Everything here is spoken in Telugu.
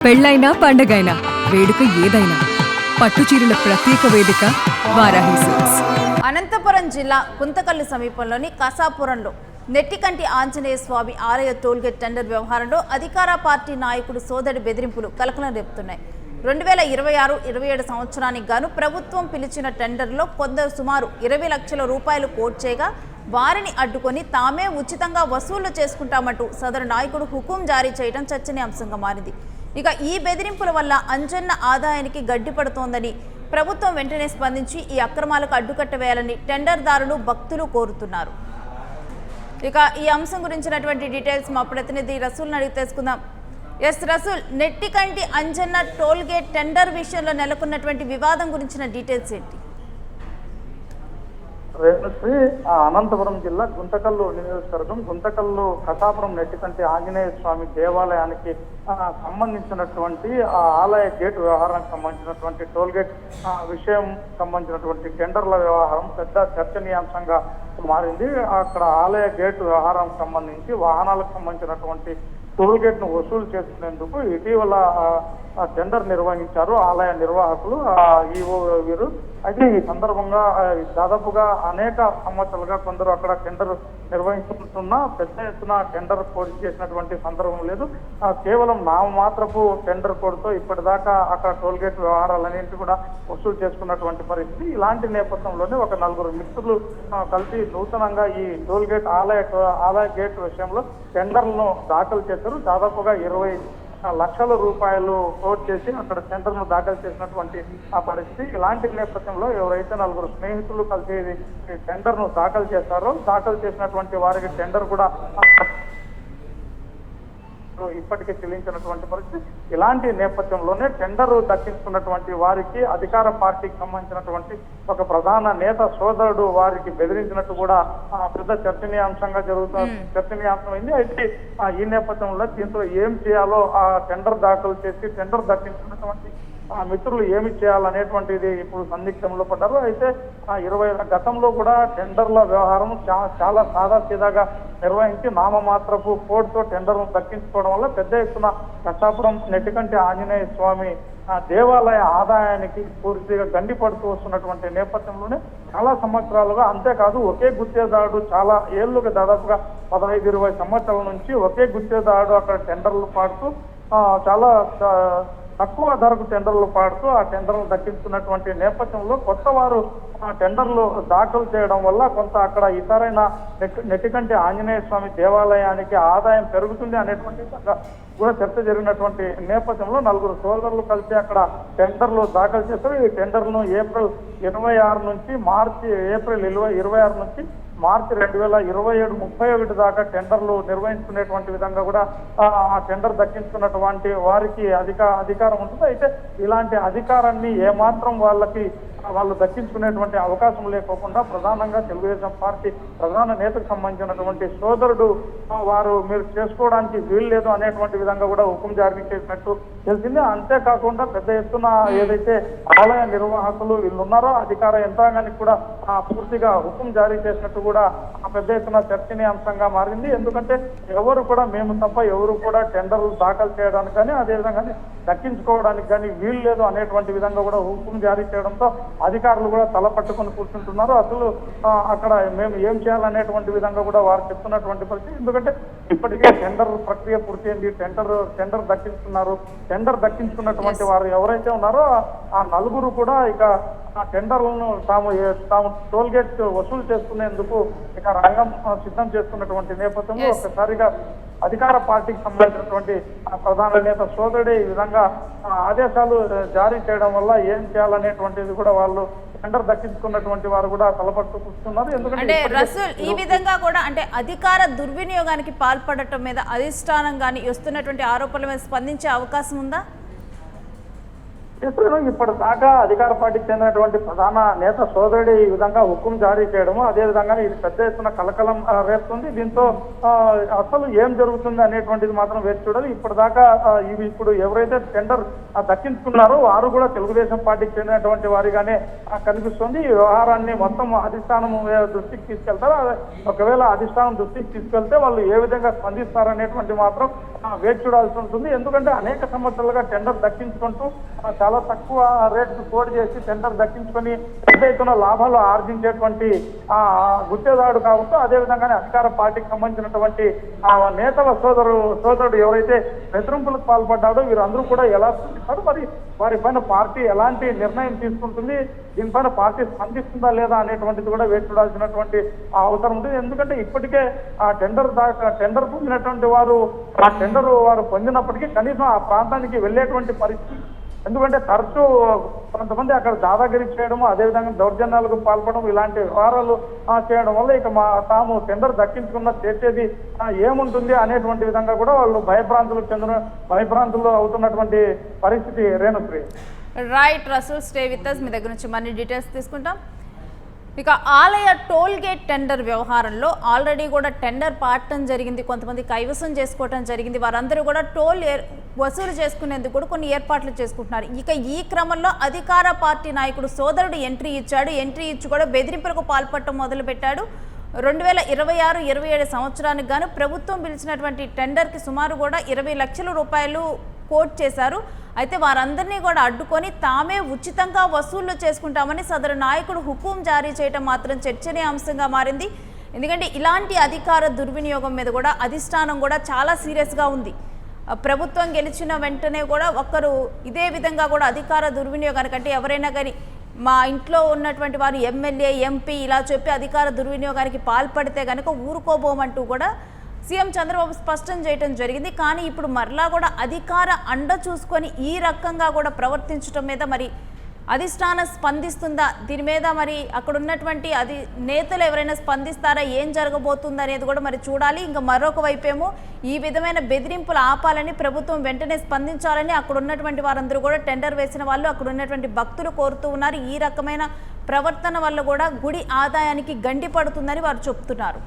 పెళ్ళైనా పండగైనా వేడుక ఏదైనా పట్టుచీరల ప్రత్యేక వేదిక వారాహి సిల్క్స్. అనంతపురం జిల్లా గుంతకల్లు సమీపంలోని కసాపురంలో నెట్టికంటి ఆంజనేయ స్వామి ఆలయ టోల్గేట్ టెండర్ వ్యవహారంలో అధికార పార్టీ నాయకుడు సోదరి బెదిరింపులు కలకలం రేపుతున్నాయి. 2026-27 సంవత్సరానికి గాను ప్రభుత్వం పిలిచిన టెండర్లో కొందరు సుమారు 20 లక్షల రూపాయలు కోట్ చేయగా వారిని అడ్డుకొని తామే ఉచితంగా వసూలు చేసుకుంటామంటూ సదరు నాయకుడు హుకుం జారీ చేయడం చర్చనీయాంశంగా మారింది. ఇక ఈ బెదిరింపుల వల్ల అంజన్న ఆదాయానికి గడ్డిపడుతోందని ప్రభుత్వం వెంటనే స్పందించి ఈ అక్రమాలకు అడ్డుకట్ట వేయాలని టెండర్దారులు భక్తులు కోరుతున్నారు. ఇక ఈ అంశం గురించినటువంటి డీటెయిల్స్ మా ప్రతినిధి రసూల్ని అడిగి తెలుసుకుందాం. Yes Rasool, Nettikanti Anjanna toll gate tender విషయంలో నెలకొన్నటువంటి వివాదం గురించిన డీటెయిల్స్ ఏంటి? రేణుశ్రీ అనంతపురం జిల్లా గుంతకల్లు నియోజకవర్గం గుంతకల్లు కసాపురం నెట్టికంటి ఆంజనేయ స్వామి దేవాలయానికి సంబంధించినటువంటి ఆలయ గేట్ వ్యవహారానికి సంబంధించినటువంటి టోల్ గేట్ విషయం సంబంధించినటువంటి టెండర్ల వ్యవహారం పెద్ద చర్చనీయాంశంగా మారింది. అక్కడ ఆలయ గేట్ వ్యవహారానికి సంబంధించి వాహనాలకు సంబంధించినటువంటి టోల్ గేట్ ను వసూలు చేసుకునేందుకు ఇటీవల టెండర్ నిర్వహించారు ఆలయ నిర్వాహకులు, ఈవో వీరు. అయితే ఈ సందర్భంగా దాదాపుగా అనేక సంవత్సరాలుగా కొందరు అక్కడ టెండర్ నిర్వహించుకుంటున్నా పెద్ద ఎత్తున టెండర్ కోడ్ చేసినటువంటి సందర్భం లేదు. కేవలం నామమాత్రపు టెండర్ కోడ్తో ఇప్పటిదాకా అక్కడ టోల్ గేట్ వ్యవహారాలన్నింటి కూడా వసూలు చేసుకున్నటువంటి పరిస్థితి. ఇలాంటి నేపథ్యంలోనే ఒక నలుగురు మిత్రులు కలిసి నూతనంగా ఈ టోల్ గేట్ ఆలయ గేట్ విషయంలో టెండర్లను దాఖలు చేశారు. దాదాపుగా 20 లక్షల రూపాయలు కోట్ చేసి అక్కడ టెండర్ను దాఖలు చేసినటువంటి ఆ పరిస్థితి. ఇలాంటి నేపథ్యంలో ఎవరైతే నలుగురు స్నేహితులు కలిసి టెండర్ను దాఖలు చేశారో దాఖలు చేసినటువంటి వారికి టెండర్ కూడా ఇప్పటికే చెల్లించినటువంటి పరిస్థితి. ఇలాంటి నేపథ్యంలోనే టెండర్ దక్కించుకున్నటువంటి వారికి అధికార పార్టీకి సంబంధించినటువంటి ఒక ప్రధాన నేత సోదరుడు వారికి బెదిరించినట్టు కూడా పెద్ద చర్చనీయాంశంగా చర్చనీయాంశమైంది. అయితే ఈ నేపథ్యంలో దీంతో ఏం చేయాలో ఆ టెండర్ దాఖలు చేసి టెండర్ దక్కించుకున్నటువంటి మిత్రులు ఏమి చేయాలనేటువంటిది ఇప్పుడు సందిగ్ధంలో పడ్డారు. అయితే 20 గతంలో కూడా టెండర్ల వ్యవహారం చాలా సాదాసీదాగా నిర్వహించి నామమాత్రపు కోడ్తో టెండర్ను దక్కించుకోవడం వల్ల పెద్ద ఎత్తున కసాపురం నెట్టికంటి ఆంజనేయ స్వామి దేవాలయ ఆదాయానికి పూర్తిగా గండిపడుతూ వస్తున్నటువంటి నేపథ్యంలోనే చాలా సంవత్సరాలుగా, అంతేకాదు ఒకే గుత్తేదారుడు చాలా ఏళ్లుగా దాదాపుగా 15-20 సంవత్సరాల నుంచి ఒకే గుత్తేదారుడు అక్కడ టెండర్లు పాడుతూ చాలా తక్కువ ధరకు టెండర్లు పాడుతూ ఆ టెండర్లు దక్కించుకున్నటువంటి నేపథ్యంలో కొత్త వారు టెండర్లు దాఖలు చేయడం వల్ల కొంత అక్కడ ఇతరైన నెట్టికంటి ఆంజనేయ స్వామి దేవాలయానికి ఆదాయం పెరుగుతుంది అనేటువంటి కూడా చర్చ జరిగినటువంటి నేపథ్యంలో నలుగురు సోదరులు కలిసి అక్కడ టెండర్లు దాఖలు చేశారు. ఈ టెండర్లను ఏప్రిల్ 26 నుంచి ఏప్రిల్ 26 నుంచి మార్చి 2027-31 దాకా టెండర్లు నిర్వహించుకునేటువంటి విధంగా కూడా ఆ టెండర్ దక్కించుకున్నటువంటి వారికి అధికారం ఉంటుంది. అయితే ఇలాంటి అధికారాన్ని ఏమాత్రం వాళ్ళు దక్కించుకునేటువంటి అవకాశం లేకోకుండా ప్రధానంగా తెలుగుదేశం పార్టీ ప్రధాన నేతకు సంబంధించినటువంటి సోదరుడు వారు మీరు చేసుకోవడానికి వీలు లేదు అనేటువంటి విధంగా కూడా హుకుం జారీ చేసినట్టు తెలిసింది. అంతేకాకుండా పెద్ద ఎత్తున ఏదైతే ఆలయ నిర్వాహకులు వీళ్ళు ఉన్నారో అధికార యంత్రాంగానికి కూడా పూర్తిగా హుకుం జారీ చేసినట్టు కూడా పెద్ద ఎత్తున చర్చనీయాంశంగా మారింది. ఎందుకంటే ఎవరు కూడా మేము తప్ప ఎవరు కూడా టెండర్లు దాఖలు చేయడానికి కానీ అదేవిధంగా దక్కించుకోవడానికి కానీ వీలు లేదు అనేటువంటి విధంగా కూడా హుకుం జారీ చేయడంతో అధికారులు కూడా తల పట్టుకొని కూర్చుంటున్నారు. అసలు అక్కడ మేము ఏం చేయాలనేటువంటి విధంగా కూడా వారు చెప్తున్నటువంటి పరిస్థితి. ఎందుకంటే ఇప్పటికే టెండర్ ప్రక్రియ పూర్తయింది, టెండర్ దక్కించుకున్నారు. టెండర్ దక్కించుకున్నటువంటి వారు ఎవరైతే ఉన్నారో ఆ నలుగురు కూడా ఇక ఆ టెండర్లను తాము టోల్ గేట్ వసూలు చేసుకునేందుకు ఇక రంగం సిద్ధం చేస్తున్నటువంటి నేపథ్యంలో ఒక్కసారిగా అధికార పార్టీకి సంబంధించినటువంటి ప్రధాన నేత సోదరుడే ఈ విధంగా ఆదేశాలు జారీ చేయడం వల్ల ఏం చేయాలనేటువంటిది కూడా వాళ్ళు టెండర్ దక్కించుకున్నటువంటి వారు కూడా తలపడుతూ కూర్చున్నారు. ఎందుకంటే రసూల్ ఈ విధంగా కూడా అంటే అధికార దుర్వినియోగానికి పాల్పడటం మీద అధిష్టానం కానీ వస్తున్నటువంటి ఆరోపణల మీద స్పందించే అవకాశం ఉందా? ఇప్పటిదాకా అధికార పార్టీకి చెందినటువంటి ప్రధాన నేత సోదరుడి ఈ విధంగా హుకుం జారీ చేయడము, అదే విధంగా ఇది పెద్ద ఎత్తున కలకలం రేపుతుంది. దీంతో అసలు ఏం జరుగుతుంది అనేటువంటిది మాత్రం వేచి చూడాలి. ఇప్పటిదాకా ఇవి ఇప్పుడు ఎవరైతే టెండర్ దక్కించుకున్నారో వారు కూడా తెలుగుదేశం పార్టీకి చెందినటువంటి వారిగానే కనిపిస్తుంది. ఈ వ్యవహారాన్ని మొత్తం అధిష్టానం దృష్టికి తీసుకెళ్తారు. ఒకవేళ అధిష్టానం దృష్టికి తీసుకెళ్తే వాళ్ళు ఏ విధంగా స్పందిస్తారనేటువంటి మాత్రం వేచి చూడాల్సి ఉంటుంది. ఎందుకంటే అనేక సంవత్సరాలుగా టెండర్ దక్కించుకుంటూ చాలా తక్కువ రేటుకు పోటీ చేసి టెండర్ దక్కించుకొని పెద్ద ఎత్తున లాభాలు ఆర్జించేటువంటి గుత్తేదారుడు కావచ్చు. అదేవిధంగానే అధికార పార్టీకి సంబంధించినటువంటి నేతల సోదరుడు ఎవరైతే బెదిరింపులకు పాల్పడ్డాడో వీరందరూ కూడా ఎలా స్పందిస్తారు, మరి వారిపైన పార్టీ ఎలాంటి నిర్ణయం తీసుకుంటుంది, దీనిపైన పార్టీ స్పందిస్తుందా లేదా అనేటువంటిది కూడా వేచి చూడాల్సినటువంటి అవసరం ఉంటుంది. ఎందుకంటే ఇప్పటికే ఆ టెండర్ పొందినటువంటి వారు వారు పొందినప్పటికీ కనీసం ఆ ప్రాంతానికి వెళ్ళేటువంటి పరిస్థితి. ఎందుకంటే తరచూ కొంతమంది అక్కడ దాదాగిరి చేయడము, అదేవిధంగా దౌర్జన్యాలకు పాల్పడడం, ఇలాంటి వ్యవహారాలు చేయడం వల్ల ఇక తాము టెండర్ దక్కించుకున్న చేసేది ఏముంటుంది అనేటువంటి విధంగా కూడా వాళ్ళు భయభ్రాంతులు అవుతున్నటువంటి పరిస్థితి. Renushree. Right Rasool, stay with us. మీ దగ్గర నుంచి మరిన్ని డీటెయిల్స్ తీసుకుంటాం. ఇక ఆలయ టోల్ గేట్ టెండర్ వ్యవహారంలో ఆల్రెడీ కూడా టెండర్ పాడటం జరిగింది, కొంతమంది కైవసం చేసుకోవటం జరిగింది. వారందరూ కూడా టోల్ వసూలు చేసుకునేందుకు కూడా కొన్ని ఏర్పాట్లు చేసుకుంటున్నారు. ఇక ఈ క్రమంలో అధికార పార్టీ నాయకుడు సోదరుడు ఎంట్రీ ఇచ్చాడు. ఎంట్రీ ఇచ్చి కూడా బెదిరింపులకు పాల్పడటం మొదలుపెట్టాడు. 2026-27 సంవత్సరానికి గాను ప్రభుత్వం పిలిచినటువంటి టెండర్కి సుమారు కూడా 20 లక్షల రూపాయలు కోట్ చేశారు. అయితే వారందరినీ కూడా అడ్డుకొని తామే ఉచితంగా వసూళ్లు చేసుకుంటామని సదరు నాయకుడు హుకుం జారీ చేయడం మాత్రం చర్చనీయాంశంగా మారింది. ఎందుకంటే ఇలాంటి అధికార దుర్వినియోగం మీద కూడా అధిష్టానం కూడా చాలా సీరియస్గా ఉంది. ప్రభుత్వం గెలిచిన వెంటనే కూడా ఒక్కరు ఇదే విధంగా కూడా అధికార దుర్వినియోగానికంటే ఎవరైనా కానీ మా ఇంట్లో ఉన్నటువంటి వారు ఎమ్మెల్యే, ఎంపీ ఇలా చెప్పి అధికార దుర్వినియోగానికి పాల్పడితే కనుక ఊరుకోబోమంటూ కూడా సీఎం చంద్రబాబు స్పష్టం చేయడం జరిగింది. కానీ ఇప్పుడు మరలా కూడా అధికార అండ చూసుకొని ఈ రకంగా కూడా ప్రవర్తించడం మీద మరి అధిష్టానం స్పందిస్తుందా, దీని మీద మరి అక్కడ ఉన్నటువంటి నేతలు ఎవరైనా స్పందిస్తారా, ఏం జరగబోతుంది అనేది కూడా మరి చూడాలి. ఇంకా మరొక వైపేమో ఈ విధమైన బెదిరింపులు ఆపాలని ప్రభుత్వం వెంటనే స్పందించాలని అక్కడ ఉన్నటువంటి వారందరూ కూడా టెండర్ వేసిన వాళ్ళు అక్కడ ఉన్నటువంటి భక్తులు కోరుతూ ఉన్నారు. ఈ రకమైన ప్రవర్తన వల్ల కూడా గుడి ఆదాయానికి గండి పడుతుందని వారు చెప్తున్నారు.